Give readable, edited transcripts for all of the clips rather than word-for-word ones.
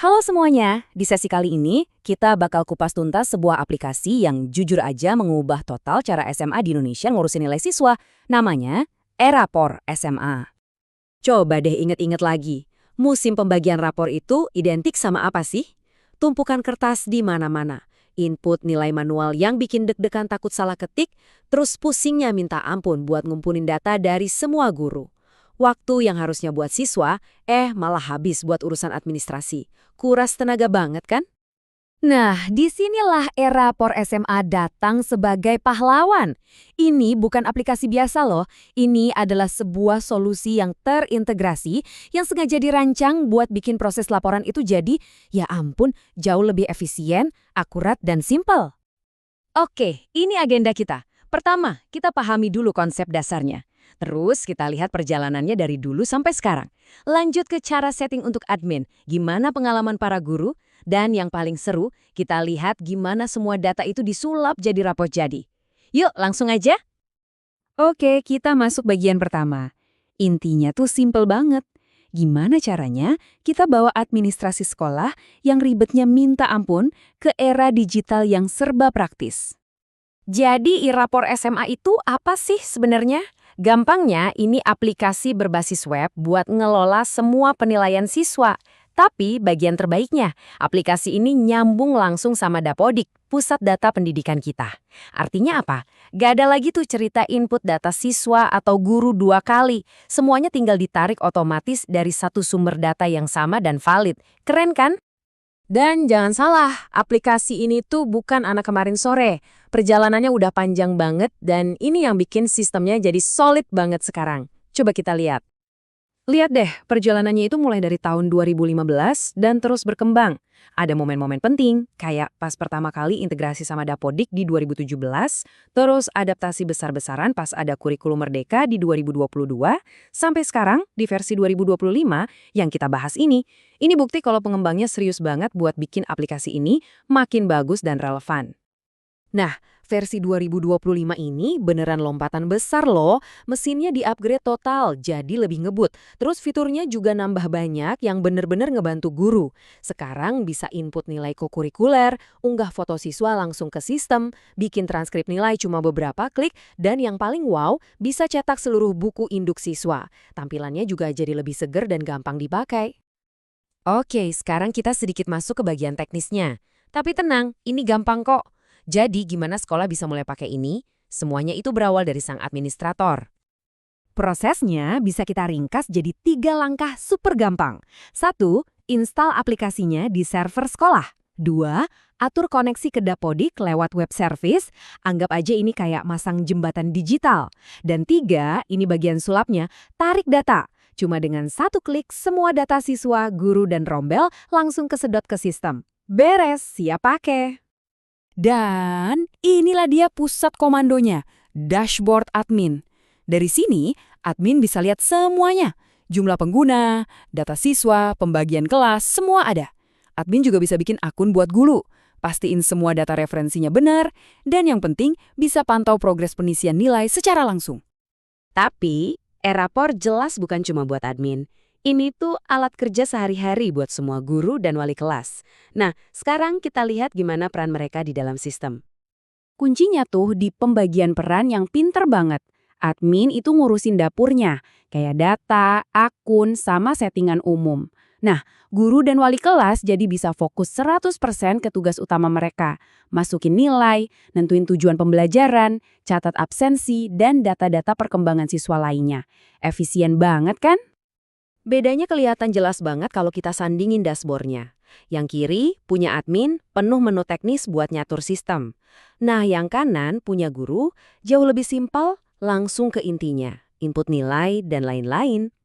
Halo semuanya, di sesi kali ini kita bakal kupas tuntas sebuah aplikasi yang jujur aja mengubah total cara SMA di Indonesia ngurusin nilai siswa. Namanya Erapor SMA. Coba deh inget-inget lagi, musim pembagian rapor itu identik sama apa sih? Tumpukan kertas di mana-mana, input nilai manual yang bikin deg-degan takut salah ketik, terus pusingnya minta ampun buat ngumpulin data dari semua guru. Waktu yang harusnya buat siswa, malah habis buat urusan administrasi. Kuras tenaga banget kan? Nah, disinilah Erapor SMA datang sebagai pahlawan. Ini bukan aplikasi biasa loh, ini adalah sebuah solusi yang terintegrasi yang sengaja dirancang buat bikin proses laporan itu jadi, ya ampun, jauh lebih efisien, akurat, dan simpel. Oke, ini agenda kita. Pertama, kita pahami dulu konsep dasarnya. Terus kita lihat perjalanannya dari dulu sampai sekarang. Lanjut ke cara setting untuk admin, gimana pengalaman para guru, dan yang paling seru, kita lihat gimana semua data itu disulap jadi rapor jadi. Yuk, langsung aja. Oke, kita masuk bagian pertama. Intinya tuh simple banget. Gimana caranya kita bawa administrasi sekolah yang ribetnya minta ampun ke era digital yang serba praktis? Jadi Erapor SMA itu apa sih sebenarnya? Gampangnya ini aplikasi berbasis web buat ngelola semua penilaian siswa. Tapi bagian terbaiknya, aplikasi ini nyambung langsung sama Dapodik, pusat data pendidikan kita. Artinya apa? Gak ada lagi tuh cerita input data siswa atau guru 2 kali. Semuanya tinggal ditarik otomatis dari satu sumber data yang sama dan valid. Keren kan? Dan jangan salah, aplikasi ini tuh bukan anak kemarin sore. Perjalanannya udah panjang banget dan ini yang bikin sistemnya jadi solid banget sekarang. Coba kita lihat. Lihat deh, perjalanannya itu mulai dari tahun 2015 dan terus berkembang. Ada momen-momen penting, kayak pas pertama kali integrasi sama Dapodik di 2017, terus adaptasi besar-besaran pas ada kurikulum merdeka di 2022, sampai sekarang di versi 2025 yang kita bahas ini. Ini bukti kalau pengembangnya serius banget buat bikin aplikasi ini makin bagus dan relevan. Nah, versi 2025 ini beneran lompatan besar loh. Mesinnya di-upgrade total, jadi lebih ngebut. Terus fiturnya juga nambah banyak yang bener-bener ngebantu guru. Sekarang bisa input nilai kokurikuler, unggah foto siswa langsung ke sistem, bikin transkrip nilai cuma beberapa klik, dan yang paling wow, bisa cetak seluruh buku induk siswa. Tampilannya juga jadi lebih seger dan gampang dipakai. Oke, sekarang kita sedikit masuk ke bagian teknisnya. Tapi tenang, ini gampang kok. Jadi gimana sekolah bisa mulai pakai ini? Semuanya itu berawal dari sang administrator. Prosesnya bisa kita ringkas jadi 3 langkah super gampang. 1. Install aplikasinya di server sekolah. 2. Atur koneksi ke Dapodik lewat web service. Anggap aja ini kayak masang jembatan digital. Dan 3, ini bagian sulapnya, tarik data. Cuma dengan 1 klik semua data siswa, guru, dan rombel langsung kesedot ke sistem. Beres, siap pakai. Dan inilah dia pusat komandonya, dashboard admin. Dari sini, admin bisa lihat semuanya. Jumlah pengguna, data siswa, pembagian kelas, semua ada. Admin juga bisa bikin akun buat guru. Pastiin semua data referensinya benar, dan yang penting bisa pantau progres pengisian nilai secara langsung. Tapi, Erapor jelas bukan cuma buat admin. Ini tuh alat kerja sehari-hari buat semua guru dan wali kelas. Nah, sekarang kita lihat gimana peran mereka di dalam sistem. Kuncinya tuh di pembagian peran yang pinter banget. Admin itu ngurusin dapurnya, kayak data, akun, sama settingan umum. Nah, guru dan wali kelas jadi bisa fokus 100% ke tugas utama mereka. Masukin nilai, nentuin tujuan pembelajaran, catat absensi, dan data-data perkembangan siswa lainnya. Efisien banget kan? Bedanya kelihatan jelas banget kalau kita sandingin dashboardnya. Yang kiri punya admin, penuh menu teknis buat nyatur sistem. Nah, yang kanan punya guru, jauh lebih simpel, langsung ke intinya, input nilai, dan lain-lain.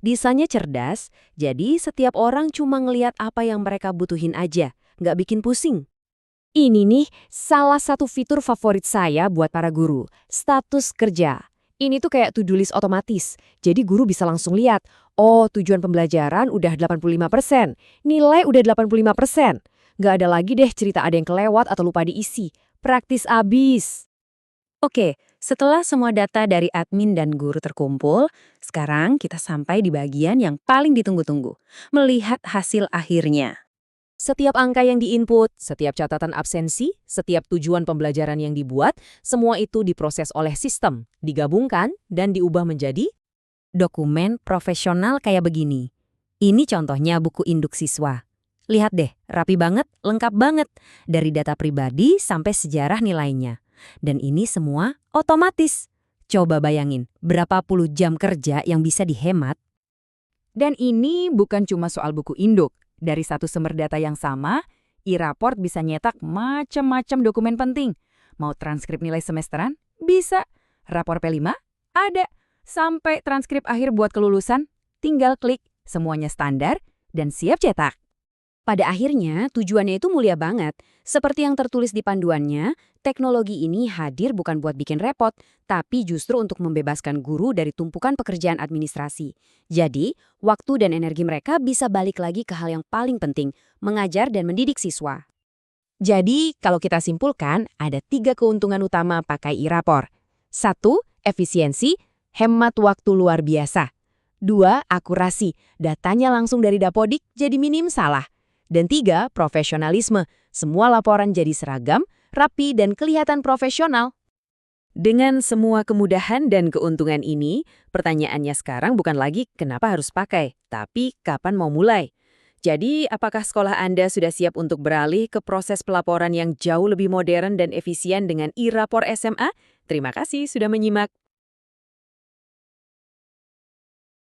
Desainnya cerdas, jadi setiap orang cuma ngeliat apa yang mereka butuhin aja, nggak bikin pusing. Ini nih salah satu fitur favorit saya buat para guru, status kerja. Ini tuh kayak to-do list otomatis, jadi guru bisa langsung lihat, oh tujuan pembelajaran udah 85%, nilai udah 85%. Nggak ada lagi deh cerita ada yang kelewat atau lupa diisi. Praktis abis. Oke, setelah semua data dari admin dan guru terkumpul, sekarang kita sampai di bagian yang paling ditunggu-tunggu, melihat hasil akhirnya. Setiap angka yang diinput, setiap catatan absensi, setiap tujuan pembelajaran yang dibuat, semua itu diproses oleh sistem, digabungkan, dan diubah menjadi dokumen profesional kayak begini. Ini contohnya buku induk siswa. Lihat deh, rapi banget, lengkap banget. Dari data pribadi sampai sejarah nilainya. Dan ini semua otomatis. Coba bayangin, berapa puluh jam kerja yang bisa dihemat. Dan ini bukan cuma soal buku induk. Dari satu sumber data yang sama, e-raport bisa nyetak macam-macam dokumen penting. Mau transkrip nilai semesteran? Bisa. Rapor P5? Ada. Sampai transkrip akhir buat kelulusan? Tinggal klik, semuanya standar dan siap cetak. Pada akhirnya, tujuannya itu mulia banget. Seperti yang tertulis di panduannya, teknologi ini hadir bukan buat bikin repot, tapi justru untuk membebaskan guru dari tumpukan pekerjaan administrasi. Jadi, waktu dan energi mereka bisa balik lagi ke hal yang paling penting, mengajar dan mendidik siswa. Jadi, kalau kita simpulkan, ada 3 keuntungan utama pakai e-rapor. 1. Efisiensi, hemat waktu luar biasa. 2. Akurasi, datanya langsung dari Dapodik, jadi minim salah. Dan 3. Profesionalisme, semua laporan jadi seragam, rapi, dan kelihatan profesional. Dengan semua kemudahan dan keuntungan ini, pertanyaannya sekarang bukan lagi kenapa harus pakai, tapi kapan mau mulai. Jadi, apakah sekolah Anda sudah siap untuk beralih ke proses pelaporan yang jauh lebih modern dan efisien dengan e-rapor SMA? Terima kasih sudah menyimak.